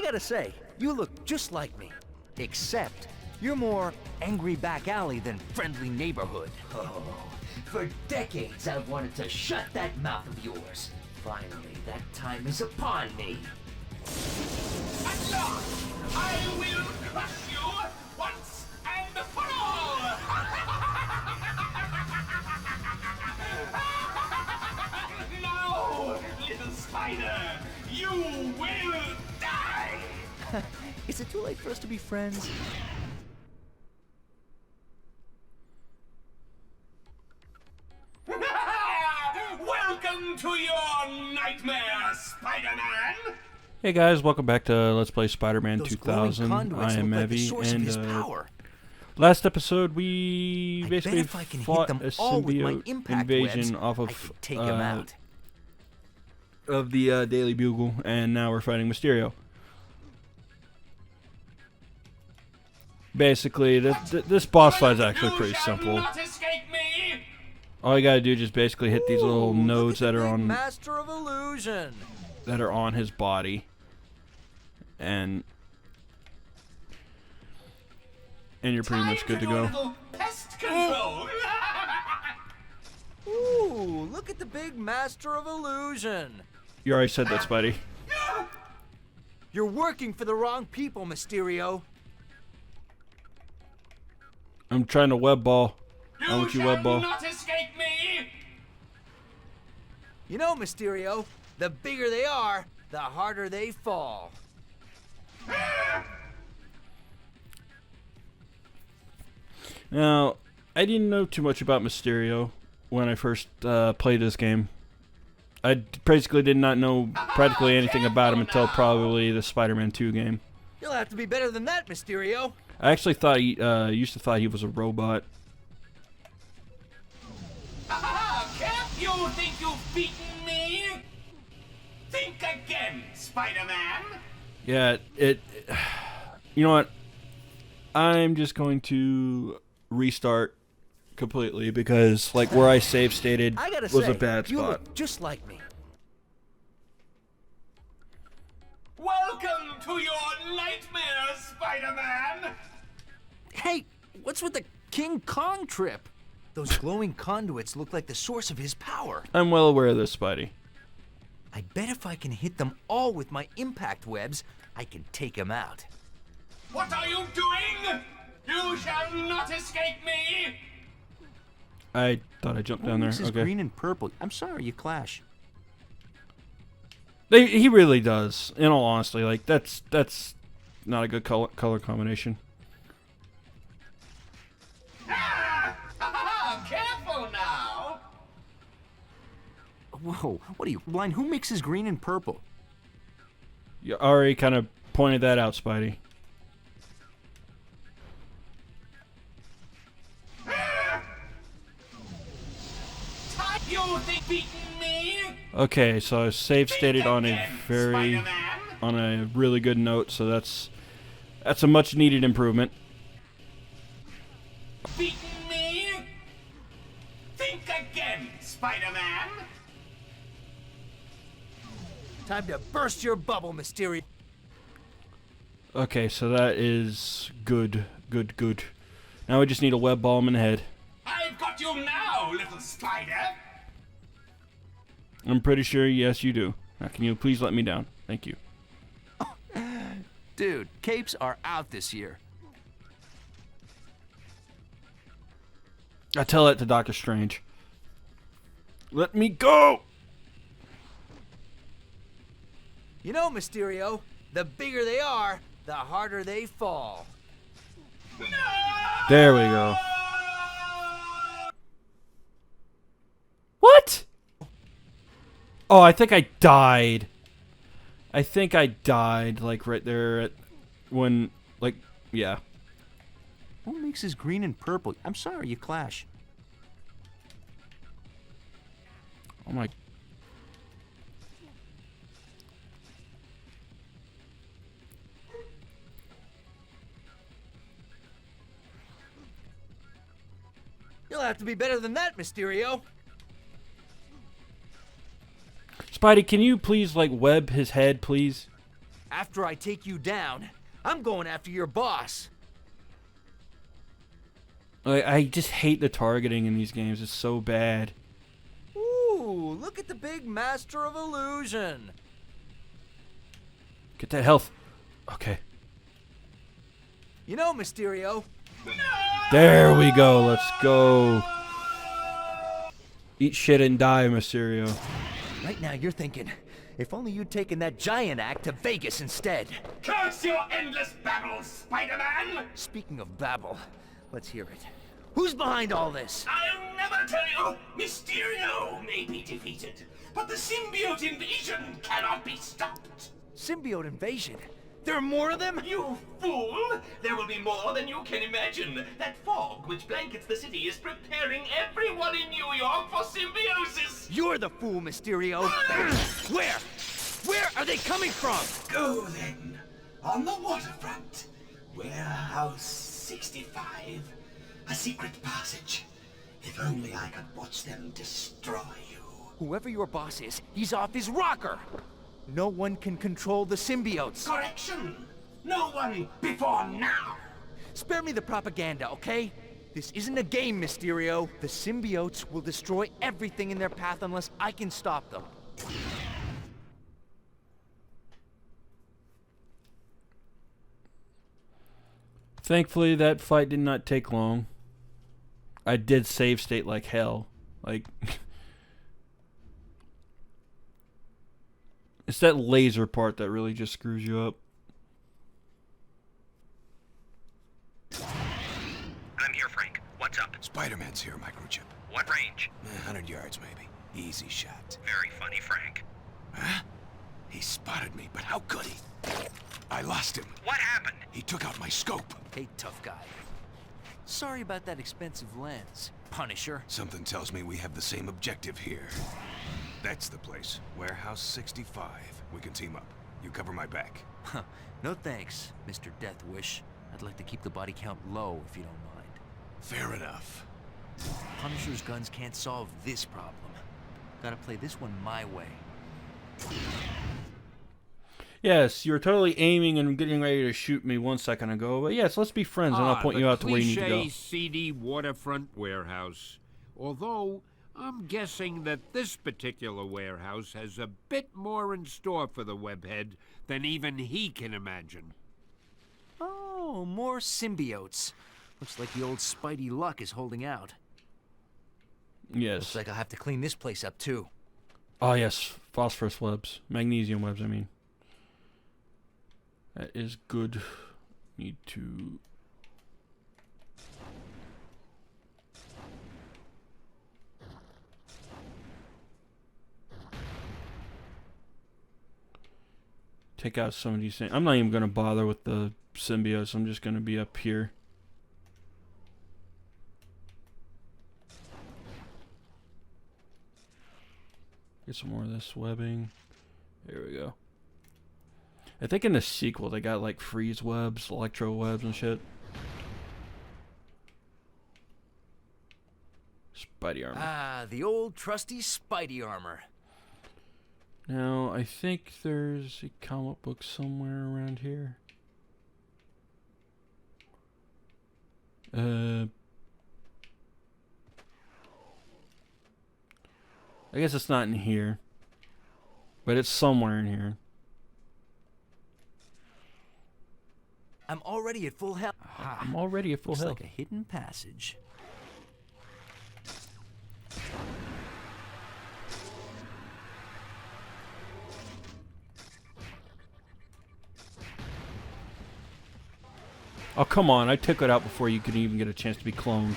gotta say, you look just like me. Except, you're more angry back alley than friendly neighborhood. Oh, for decades I've wanted to shut that mouth of yours. Finally, that time is upon me. At last, I will crush you once and for all! Now, little spider, you will die! Is it too late for us to be friends? Welcome to your nightmare, Spider-Man! Hey guys, welcome back to Let's Play Spider-Man Those glowing 2000. conduits I am look like the Evie, source of his and power. last episode we I basically bet if I can hit fought them a all with my symbiote impact invasion webs, off I of could take him out. of the Daily Bugle, and now we're fighting Mysterio. Basically, this boss fight is actually pretty simple. Not escape me! All you gotta do is just basically hit these little Ooh, nodes look at that the are big on Master of Illusion. his body, and you're pretty much good to do a go. little pest control! Ooh, look at the big Master of Illusion. You already said that, Spidey. You're working for the wrong people, Mysterio. I'm trying to web ball. I want you shall web ball. not escape me! You know, Mysterio, the bigger they are, the harder they fall. Now, I didn't know too much about Mysterio when I first played this game. I basically did not know practically anything about him until probably the Spider-Man 2 game. You'll have to be better than that, Mysterio. I actually thought used to thought he was a robot. Cap, you think you've beaten me? Think again, Spider-Man! Yeah, you know what? I'm just going to restart completely because, like, where I save stated I gotta was say, a bad you spot. look just like me. Welcome to your nightmare, Spider-Man! Hey, what's with the King Kong trip? Those glowing conduits look like the source of his power. I'm well aware of this, Spidey. I bet if I can hit them all with my impact webs, I can take him out. What are you doing? You shall not escape me! I thought I jumped down there. This is Okay. green and purple. I'm sorry, you clash. He really does. In all honesty, like that's not a good color combination. Careful now! Whoa, what are you, blind? Who mixes green and purple? You already kind of pointed that out, Spidey. You think beating me? Okay, so I save stated on a Again, very Spider-Man. on a really good note, so that's a much needed improvement. Beating me? Think again, Spider-Man! Time to burst your bubble, Mysterio. Okay, so that is good. Now we just need a web ball him in the head. I've got you now, little spider! I'm pretty sure, yes, you do. Now, can you please let me down? Thank you. Dude, capes are out this year. I tell that to Doctor Strange. Let me go! You know, Mysterio, the bigger they are, the harder they fall. There we go. What? Oh, I think I died. Like, right there at when, like, yeah. Who mixes green and purple? I'm sorry, you clash. Oh my. You'll have to be better than that, Mysterio. Spidey, can you please, like, web his head, please? After I take you down, I'm going after your boss. I just hate the targeting in these games. It's so bad. Ooh, look at the big master of illusion. Get that health. Okay. You know, Mysterio, There we go. Let's go. Eat shit and die, Mysterio. right now you're thinking, if only you'd taken that giant act to Vegas instead. Curse your endless babble, Spider-Man! Speaking of babble, let's hear it. Who's behind all this? I'll never tell you! Mysterio may be defeated, but the symbiote invasion cannot be stopped! Symbiote invasion? There are more of them? You fool! There will be more than you can imagine! That fog which blankets the city is preparing everyone in New York for symbiosis! You're the fool, Mysterio. Where? Where are they coming from? Go then! On the waterfront! Warehouse 65. A secret passage. If only I could watch them destroy you. Whoever your boss is, he's off his rocker. No one can control the symbiotes. Correction! No one before now! Spare me the propaganda, okay? This isn't a game, Mysterio. The symbiotes will destroy everything in their path unless I can stop them. Thankfully, that fight did not take long. I did save state like hell. Like, it's that laser part that really just screws you up. I'm here, Frank. What's up? Spider-Man's here, microchip. What range? 100 yards, maybe. Easy shot. Very funny, Frank. Huh? He spotted me, but how could he? I lost him. What happened? He took out my scope. Hey, tough guy. Sorry about that expensive lens, Punisher. Something tells me we have the same objective here. That's the place. Warehouse 65. We can team up. You cover my back. Huh. No thanks, Mr. Death Wish. I'd like to keep the body count low if you don't mind. Fair enough. Punisher's guns can't solve this problem. Gotta play this one my way. Yes, you were totally aiming and getting ready to shoot me 1 second ago. But yes, let's be friends, and I'll point you out to where you need to go. Cliché, seedy waterfront warehouse. Although, I'm guessing that this particular warehouse has a bit more in store for the webhead than even he can imagine. Oh, more symbiotes. Looks like the old Spidey luck is holding out. Yes. Looks like I'll have to clean this place up too. Oh, yes. Phosphorus webs. Magnesium webs, I mean. That is good. Need to... take out some of these things. I'm not even going to bother with the symbiotes. I'm just going to be up here. Get some more of this webbing. There we go. I think in the sequel they got like freeze webs, electro webs and shit. Spidey armor. Ah, the old trusty Spidey armor. Now, I think there's a comic book somewhere around here. I guess it's not in here. But it's somewhere in here. I'm already at full health. I'm already at full Looks health. like a hidden passage. Oh, come on. I took it out before you could even get a chance to be cloned.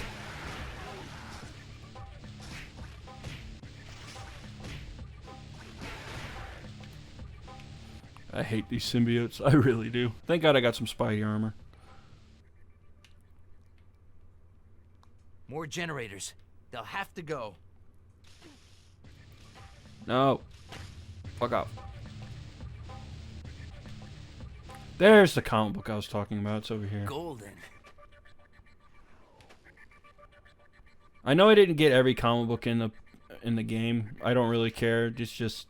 I hate these symbiotes. I really do. Thank God I got some Spidey armor. More generators. They'll have to go. No. Fuck off. There's the comic book I was talking about. It's over here. Golden. I know I didn't get every comic book in the game. I don't really care. It's just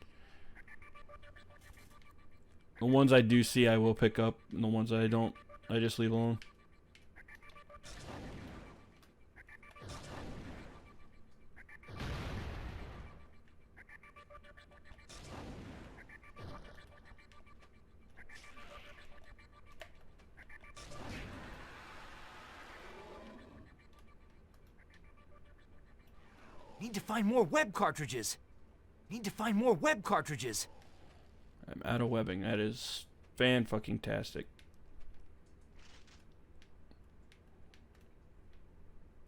The ones I do see, I will pick up, and the ones I don't, I just leave alone. Need to find more web cartridges. Need to find more web cartridges. I'm out of webbing. That is fan-fucking-tastic.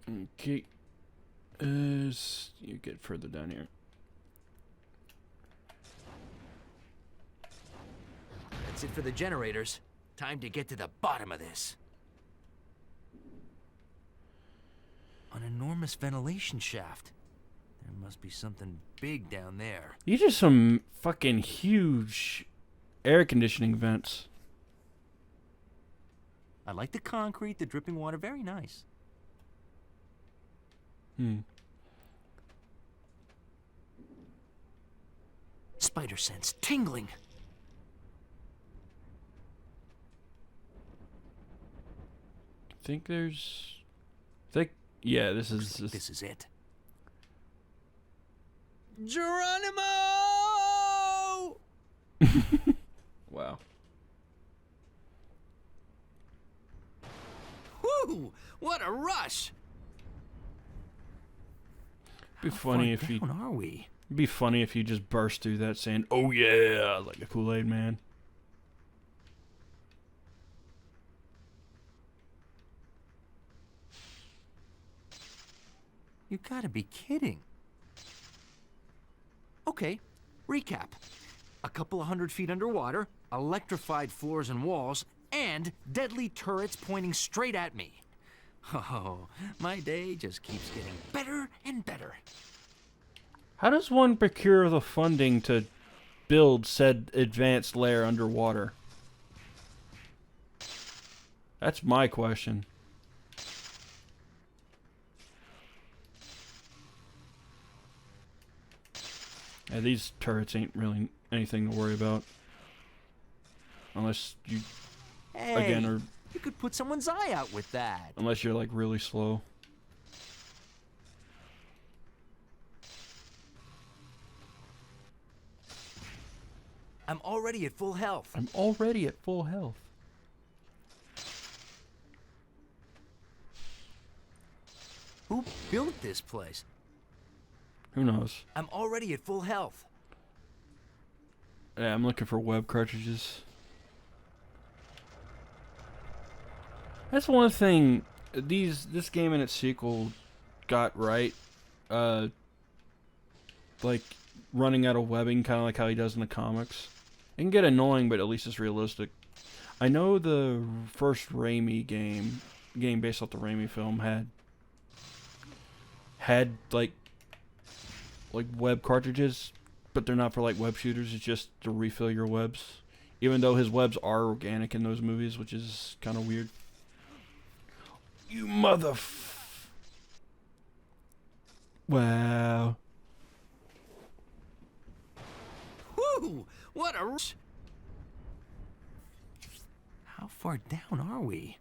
Okay. You get further down here. That's it for the generators. Time to get to the bottom of this. An enormous ventilation shaft. There must be something big down there. These are some fucking huge air conditioning vents. I like the concrete, the dripping water, very nice. Spider sense tingling. Think there's... yeah, this is... This is it. Geronimo! Wow. Whew! What a rush! Be funny if you... How far down are we? It'd be funny if you just burst through that saying, "Oh yeah," like a Kool-Aid man. You gotta be kidding. Okay, recap. A couple of 100 feet underwater, electrified floors and walls, and deadly turrets pointing straight at me. Oh, my day just keeps getting better and better. How does one procure the funding to build said advanced lair underwater? That's my question. Yeah, these turrets ain't really anything to worry about. Unless you, Hey, again, are... you could put someone's eye out with that. Unless you're, like, really slow. I'm already at full health. I'm already at full health. Who built this place? Who knows? I'm already at full health. Yeah, I'm looking for web cartridges. That's one thing this game and its sequel got right. Like running out of webbing, kind of like how he does in the comics. It can get annoying, but at least it's realistic. I know the first Raimi game based off the Raimi film had like web cartridges, but they're not for like web shooters. It's just to refill your webs. Even though his webs are organic in those movies, which is kind of weird. You Wow. Whew! What a rush! How far down are we?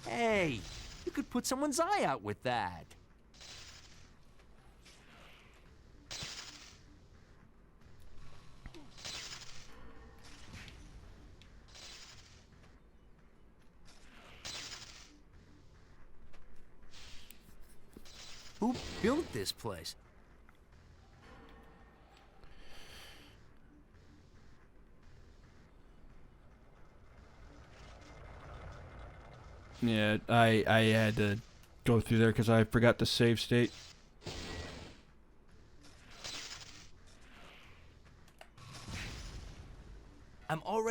Hey, you could put someone's eye out with that. Who built this place? Yeah, I had to go through there because I forgot the save state.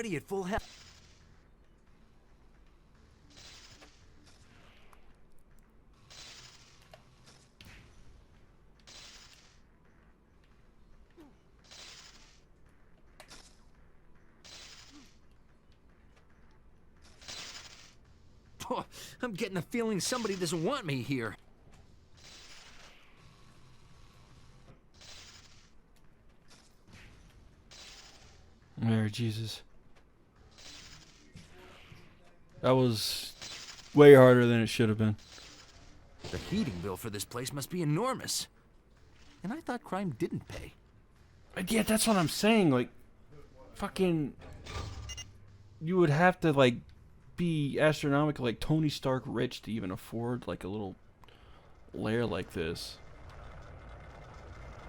already at full health. Oh, I'm getting a feeling somebody doesn't want me here. There, Jesus. That was way harder than it should have been. The heating bill for this place must be enormous. And I thought crime didn't pay. Yeah, that's what I'm saying. Like, fucking, you would have to like be astronomical, like Tony Stark rich to even afford like a little lair like this.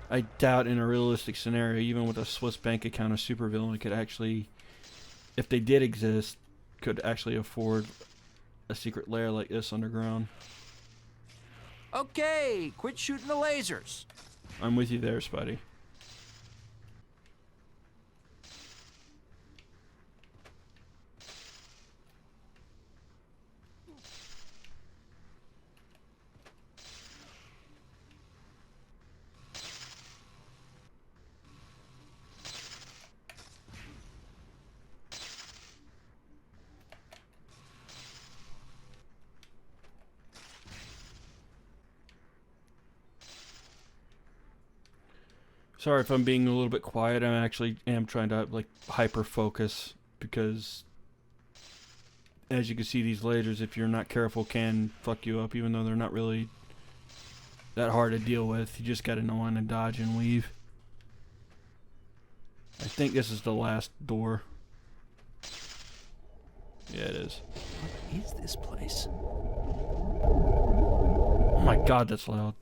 I doubt in a realistic scenario, even with a Swiss bank account, a supervillain could actually, if they did exist, could actually afford a secret lair like this underground. Okay, quit shooting the lasers. I'm with you there, Spidey. Sorry if I'm being a little bit quiet. I actually am trying to like hyper focus because, as you can see, these lasers, if you're not careful, can fuck you up. Even though they're not really that hard to deal with, you just gotta know when to dodge and weave. I think this is the last door. Yeah, it is. What is this place? Oh my God, that's loud.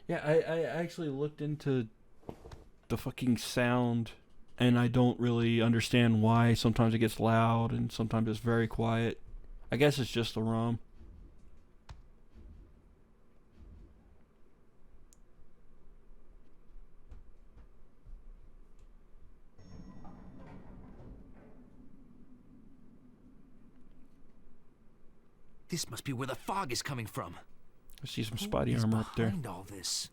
Yeah, I actually looked into the fucking sound, and I don't really understand why sometimes it gets loud and sometimes it's very quiet. I guess it's just the ROM. This must be where the fog is coming from. I see some Who Spidey is armor up there. behind all this?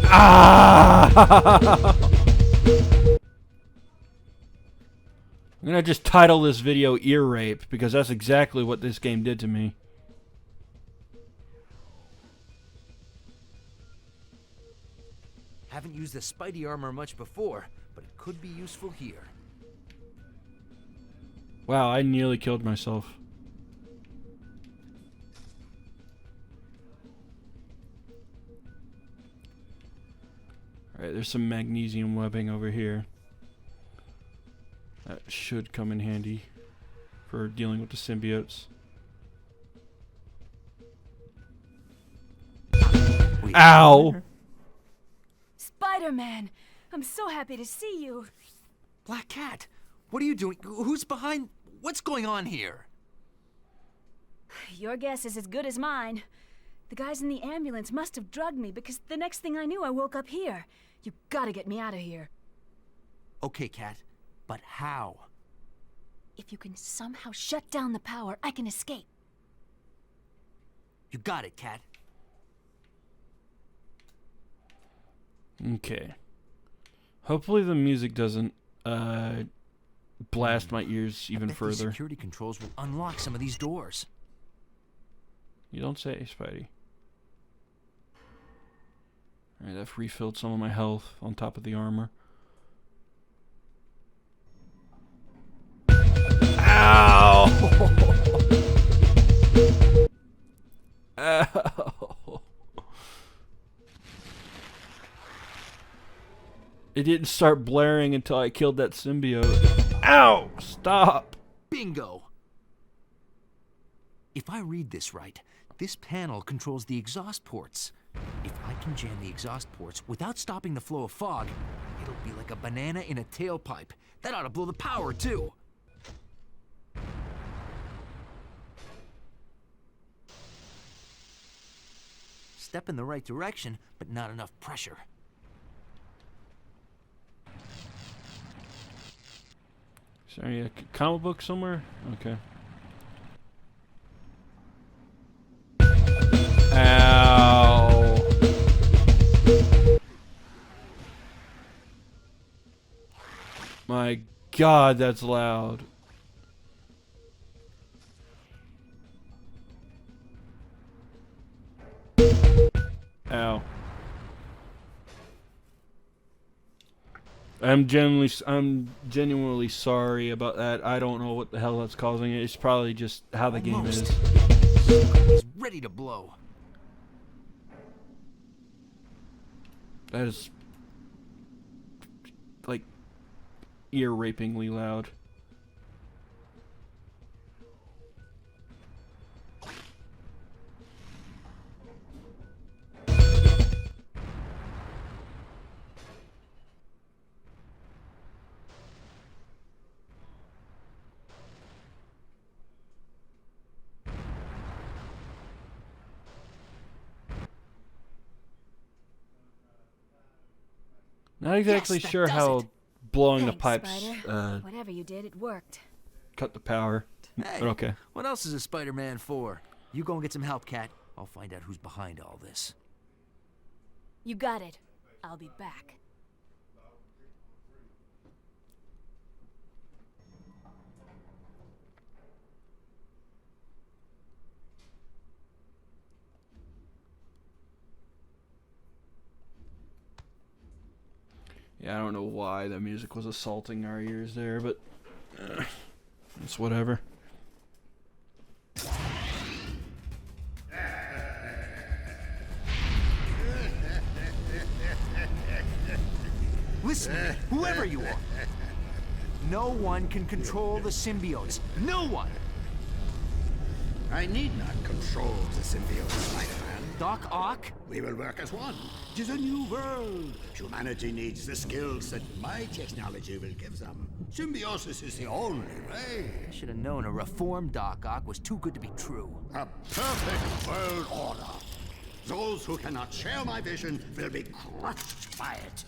Ah! I'm gonna just title this video Ear Rape because that's exactly what this game did to me. Haven't used the Spidey armor much before, but it could be useful here. Wow, I nearly killed myself. Alright, there's some magnesium webbing over here. That should come in handy for dealing with the symbiotes. Wait, Ow! Spider-Man! I'm so happy to see you. Black Cat, what are you doing? Who's behind? What's going on here? Your guess is as good as mine. The guys in the ambulance must have drugged me because the next thing I knew I woke up here. You gotta get me out of here. Okay, Cat, but how? If you can somehow shut down the power, I can escape. You got it, Cat. Okay. Hopefully the music doesn't blast my ears even I bet these further. security controls will unlock some of these doors. You don't say, Spidey. Alright, I've refilled some of my health on top of the armor. Ow! Ow! It didn't start blaring until I killed that symbiote. Ow! Stop! Bingo! If I read this right, this panel controls the exhaust ports. If I can jam the exhaust ports without stopping the flow of fog, it'll be like a banana in a tailpipe. That ought to blow the power, too. step in the right direction, but not enough pressure. Is there any comic book somewhere? Okay. Ow. My God, that's loud. Ow. I'm genuinely sorry about that. I don't know what the hell that's causing it. It's probably just how the game is. He's ready to blow. That is like ear-rapingly loud. Not exactly Yes, that sure does how it. blowing the Thanks, pipes Spider. Whatever you did, it worked. cut the power. Hey, But okay. what else is a Spider-Man for? You go and get some help, Cat. I'll find out who's behind all this. You got it. I'll be back. Yeah, I don't know why the music was assaulting our ears there, but it's whatever. Listen to me, whoever you are. No one can control the symbiotes. No one! I need not control the symbiote, Spider-Man. Doc Ock? We will work as one. It is a new world. Humanity needs the skills that my technology will give them. Symbiosis is the only way. I should have known a reformed Doc Ock was too good to be true. A perfect world order. Those who cannot share my vision will be crushed by it.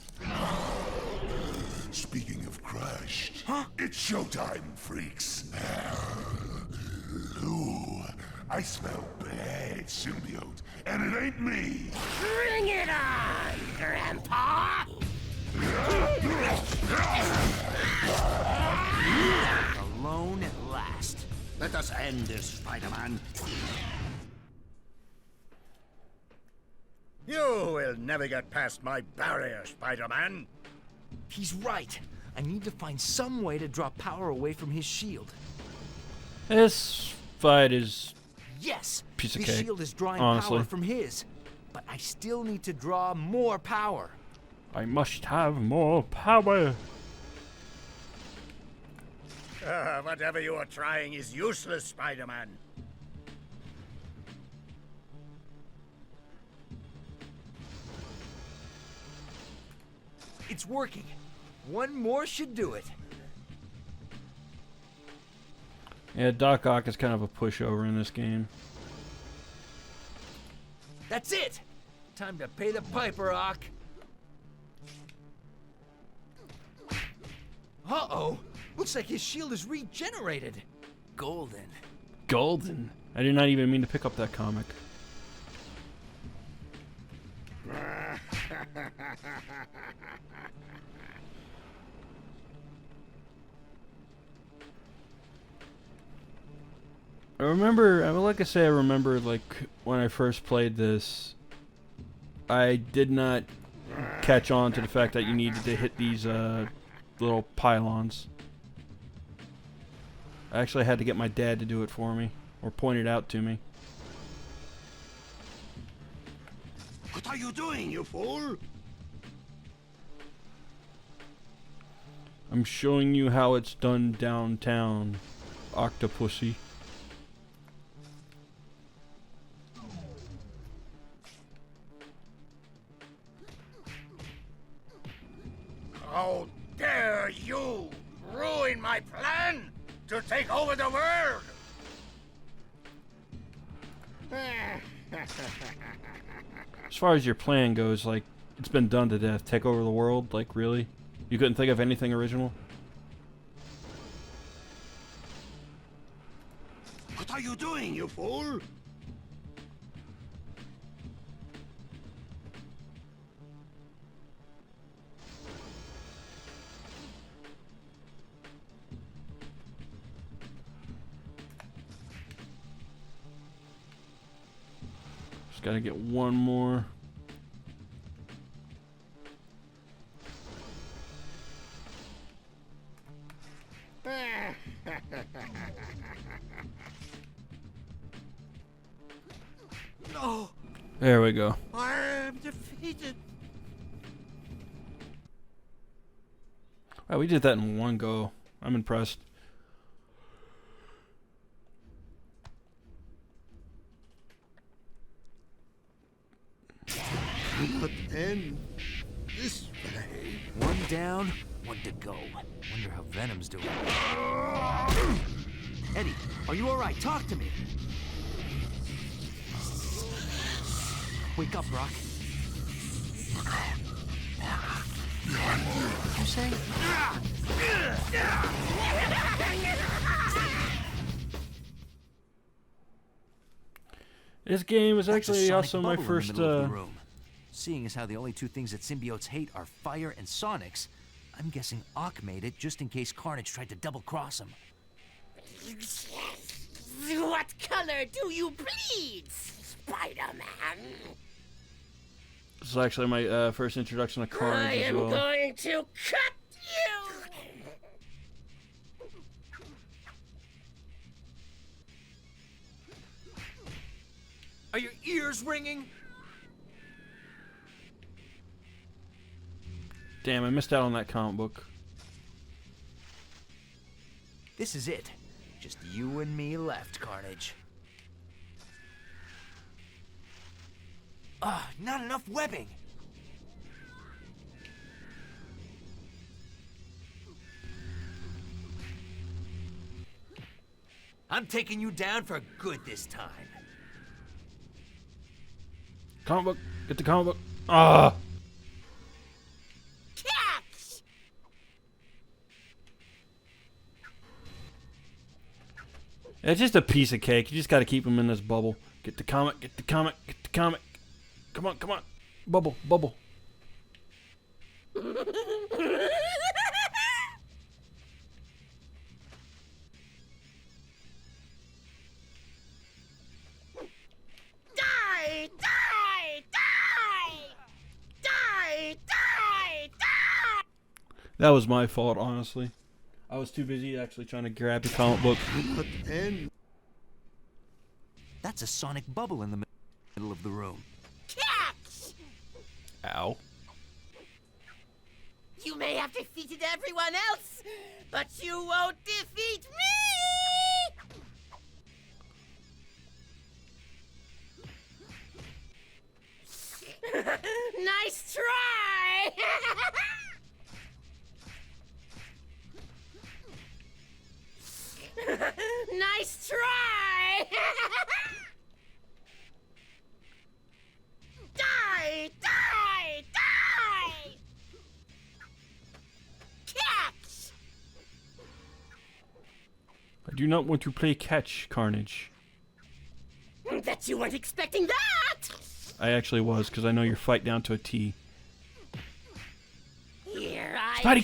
Speaking of crushed, it's showtime, freaks. Ooh, I smell bad symbiote, and it ain't me. Bring it on, Grandpa! Alone at last. Let us end this, Spider-Man. You will never get past my barrier, Spider-Man. He's right. I need to find some way to draw power away from his shield. This fight is Yes! Piece of his cake, shield is drawing honestly. power from his. But I still need to draw more power. I must have more power. Whatever you are trying is useless, Spider-Man. It's working. One more should do it. Yeah, Doc Ock is kind of a pushover in this game. That's it! Time to pay the piper, Ock. Uh-oh! Looks like his shield is regenerated. Golden. Golden. I did not even mean to pick up that comic. I remember, like I say, I remember like when I first played this, I did not catch on to the fact that you needed to hit these little pylons. I actually had to get my dad to do it for me, or point it out to me. What are you doing, you fool? I'm showing you how it's done downtown, Octopussy. How dare you ruin my plan to take over the world? As far as your plan goes, like, it's been done to death. Take over the world? Like, really? You couldn't think of anything original? What are you doing, you fool? Just gotta get one more. No, There we go. I am defeated. Wow, we did that in one go. I'm impressed. Not end this way. One down, one to go. Wonder how Venom's doing. Eddie, are you all right? Talk to me. Wake up, Brock. What'd you say? This game was That's a actually sonic also my bubble in the first, middle of the room. Seeing as how the only two things that symbiotes hate are fire and sonics, I'm guessing Ock made it just in case Carnage tried to double-cross him. What color do you bleed, Spider-Man? This is actually my first introduction to Carnage I as am well. going to cut you! Are your ears ringing? Damn, I missed out on that comic book. This is it. Just you and me left, Carnage. Not enough webbing. I'm taking you down for good this time. Comic book. Get the comic book. Ah! Catch! It's just a piece of cake. You just gotta keep him in this bubble. Get the comic. Get the comic. Get the comic. Come on, come on. Bubble, bubble. Die! Die! Die! Die! Die! Die! That was my fault, honestly. I was too busy actually trying to grab the comic book. Not end. That's a sonic bubble in the middle of the room. Catch! Ow. You may have defeated everyone else, but you won't defeat me! Nice try! Nice try! Die! Die! Die! Catch! I do not want to play catch, Carnage. Bet you weren't expecting that! I actually was, because I know your fight down to a T.